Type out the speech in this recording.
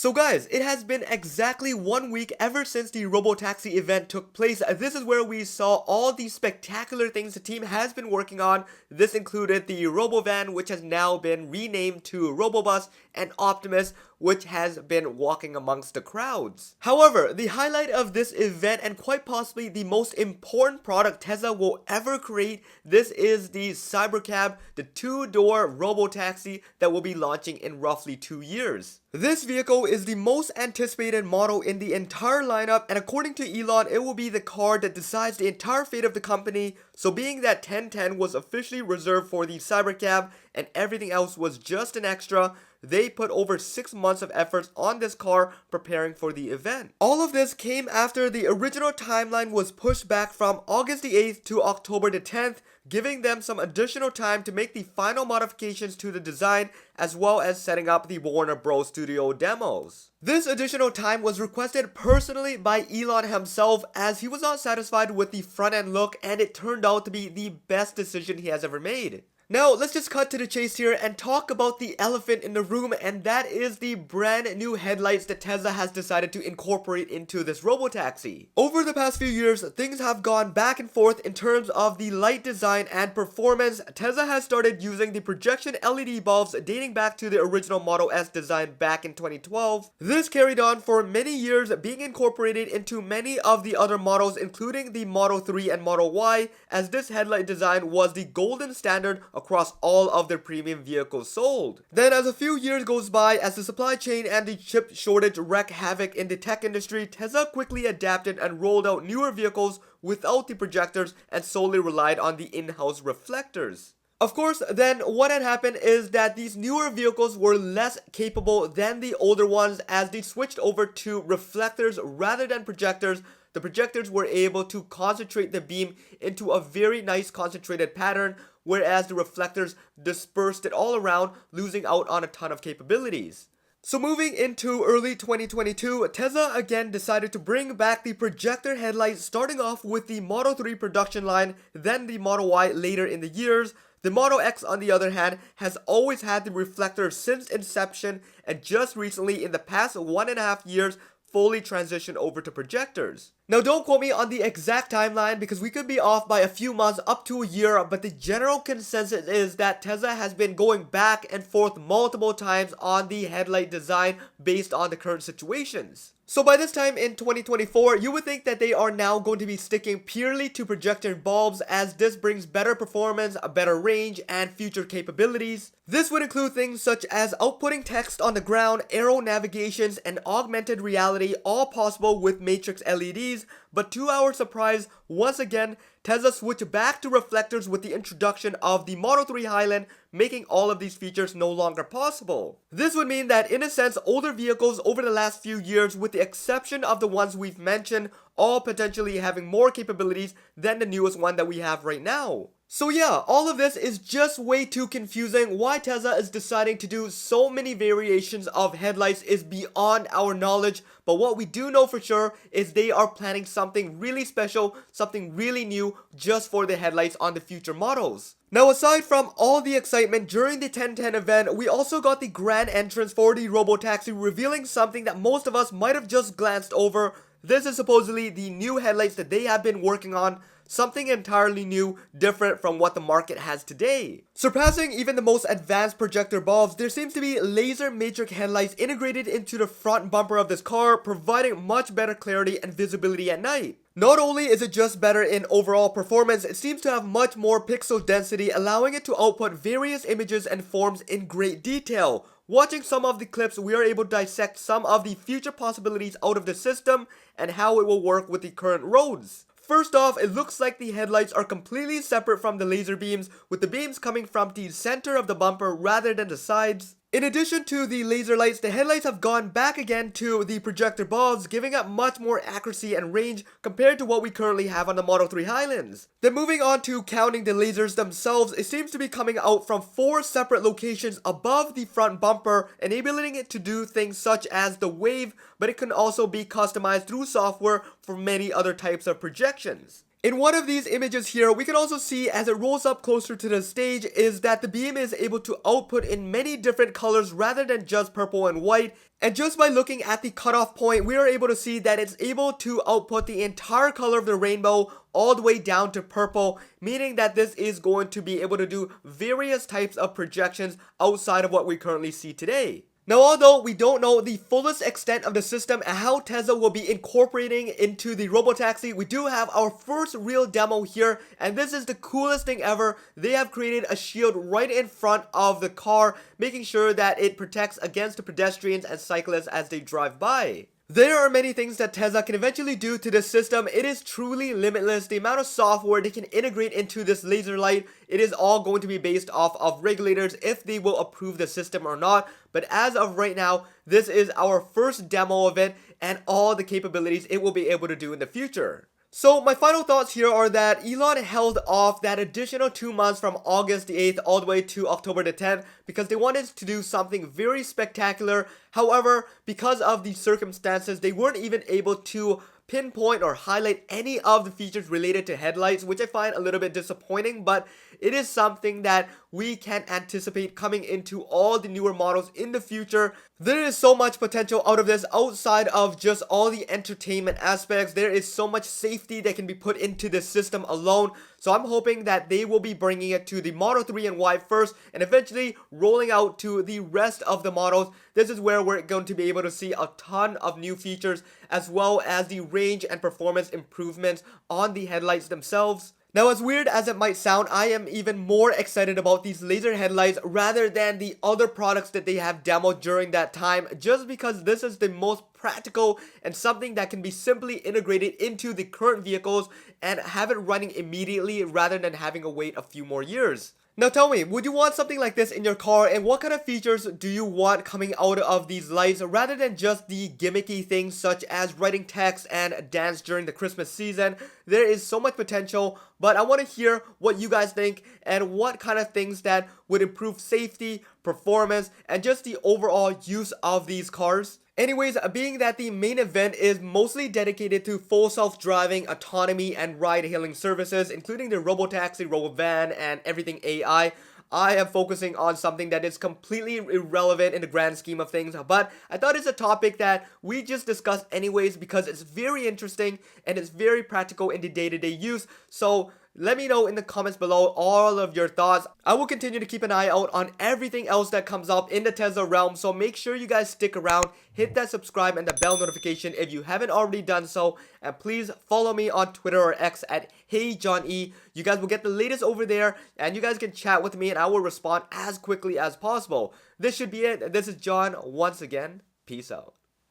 So guys, it has been exactly 1 week ever since the Robotaxi event took place. This is where we saw all the spectacular things the team has been working on. This included the Robovan, which has now been renamed to Robobus, and Optimus, which has been walking amongst the crowds. However, the highlight of this event, and quite possibly the most important product Tesla will ever create, this is the Cybercab, the two-door Robotaxi that will be launching in roughly 2 years. This vehicle is the most anticipated model in the entire lineup, and according to Elon, it will be the car that decides the entire fate of the company. So being that 1010 was officially reserved for the Cybercab and everything else was just an extra, they put over 6 months of efforts on this car preparing for the event. All of this came after the original timeline was pushed back from August the 8th to October the 10th, giving them some additional time to make the final modifications to the design, as well as setting up the Warner Bros. Studio demos. This additional time was requested personally by Elon himself, as he was not satisfied with the front end look, and it turned out to be the best decision he has ever made. Now, let's just cut to the chase here and talk about the elephant in the room, and that is the brand new headlights that Tesla has decided to incorporate into this Robotaxi. Over the past few years, things have gone back and forth in terms of the light design and performance. Tesla has started using the projection LED bulbs dating back to the original Model S design back in 2012. This carried on for many years, being incorporated into many of the other models, including the Model 3 and Model Y, as this headlight design was the golden standard across all of their premium vehicles sold. Then as a few years goes by, as the supply chain and the chip shortage wreak havoc in the tech industry, Tesla quickly adapted and rolled out newer vehicles without the projectors and solely relied on the in-house reflectors. Of course, then what had happened is that these newer vehicles were less capable than the older ones, as they switched over to reflectors rather than projectors. The projectors were able to concentrate the beam into a very nice concentrated pattern, whereas the reflectors dispersed it all around, losing out on a ton of capabilities. So moving into early 2022, Tesla again decided to bring back the projector headlights, starting off with the Model 3 production line, then the Model Y later in the years. The Model X, on the other hand, has always had the reflector since inception, and just recently, in the past 1.5 years, fully transitioned over to projectors. Now, don't quote me on the exact timeline because we could be off by a few months up to a year, but the general consensus is that Tesla has been going back and forth multiple times on the headlight design based on the current situations. So by this time in 2024, you would think that they are now going to be sticking purely to projector bulbs, as this brings better performance, a better range, and future capabilities. This would include things such as outputting text on the ground, aero navigations, and augmented reality, all possible with matrix LEDs. But to our surprise, once again, Tesla switched back to reflectors with the introduction of the Model 3 Highland, making all of these features no longer possible. This would mean that, in a sense, older vehicles over the last few years, with the exception of the ones we've mentioned, all potentially having more capabilities than the newest one that we have right now. So yeah, all of this is just way too confusing. Why Tesla is deciding to do so many variations of headlights is beyond our knowledge, but what we do know for sure is they are planning something really special, something really new just for the headlights on the future models. Now, aside from all the excitement during the 1010 event, we also got the grand entrance for the Robotaxi, revealing something that most of us might have just glanced over. This is supposedly the new headlights that they have been working on. Something entirely new, different from what the market has today. Surpassing even the most advanced projector bulbs, there seems to be laser matrix headlights integrated into the front bumper of this car, providing much better clarity and visibility at night. Not only is it just better in overall performance, it seems to have much more pixel density, allowing it to output various images and forms in great detail. Watching some of the clips, we are able to dissect some of the future possibilities out of the system and how it will work with the current roads. First off, it looks like the headlights are completely separate from the laser beams, with the beams coming from the center of the bumper rather than the sides. In addition to the laser lights, the headlights have gone back again to the projector bulbs, giving it much more accuracy and range compared to what we currently have on the Model 3 Highlands. Then moving on to counting the lasers themselves, it seems to be coming out from 4 separate locations above the front bumper, enabling it to do things such as the wave, but it can also be customized through software for many other types of projections. In one of these images here, we can also see as it rolls up closer to the stage is that the beam is able to output in many different colors rather than just purple and white. And just by looking at the cutoff point, we are able to see that it's able to output the entire color of the rainbow all the way down to purple, meaning that this is going to be able to do various types of projections outside of what we currently see today. Now, although we don't know the fullest extent of the system and how Tesla will be incorporating into the robotaxi, we do have our first real demo here, and this is the coolest thing ever. They have created a shield right in front of the car, making sure that it protects against the pedestrians and cyclists as they drive by. There are many things that Tesla can eventually do to this system. It is truly limitless. The amount of software they can integrate into this laser light, it is all going to be based off of regulators if they will approve the system or not. But as of right now, this is our first demo of it and all the capabilities it will be able to do in the future. So my final thoughts here are that Elon held off that additional 2 months from August the 8th all the way to October the 10th because they wanted to do something very spectacular. However, because of the circumstances, they weren't even able to pinpoint or highlight any of the features related to headlights, which I find a little bit disappointing, but it is something that we can anticipate coming into all the newer models in the future. There is so much potential out of this outside of just all the entertainment aspects. There is so much safety that can be put into this system alone. So I'm hoping that they will be bringing it to the Model 3 and Y first and eventually rolling out to the rest of the models. This is where we're going to be able to see a ton of new features as well as the range and performance improvements on the headlights themselves. Now, as weird as it might sound, I am even more excited about these laser headlights rather than the other products that they have demoed during that time, just because this is the most practical and something that can be simply integrated into the current vehicles and have it running immediately rather than having to wait a few more years. Now tell me, would you want something like this in your car, and what kind of features do you want coming out of these lights rather than just the gimmicky things such as writing text and dance during the Christmas season? There is so much potential, but I want to hear what you guys think and what kind of things that would improve safety, performance, and just the overall use of these cars. Anyways, being that the main event is mostly dedicated to full self-driving, autonomy, and ride-hailing services, including the robotaxi, robovan, and everything AI, I am focusing on something that is completely irrelevant in the grand scheme of things, but I thought it's a topic that we just discussed anyways because it's very interesting and it's very practical in the day-to-day use. So let me know in the comments below all of your thoughts. I will continue to keep an eye out on everything else that comes up in the Tesla realm, so make sure you guys stick around, hit that subscribe and the bell notification if you haven't already done so, and please follow me on Twitter or X at HeyJohnE. You guys will get the latest over there, and you guys can chat with me and I will respond as quickly as possible. This should be it. This is John once again. Peace out.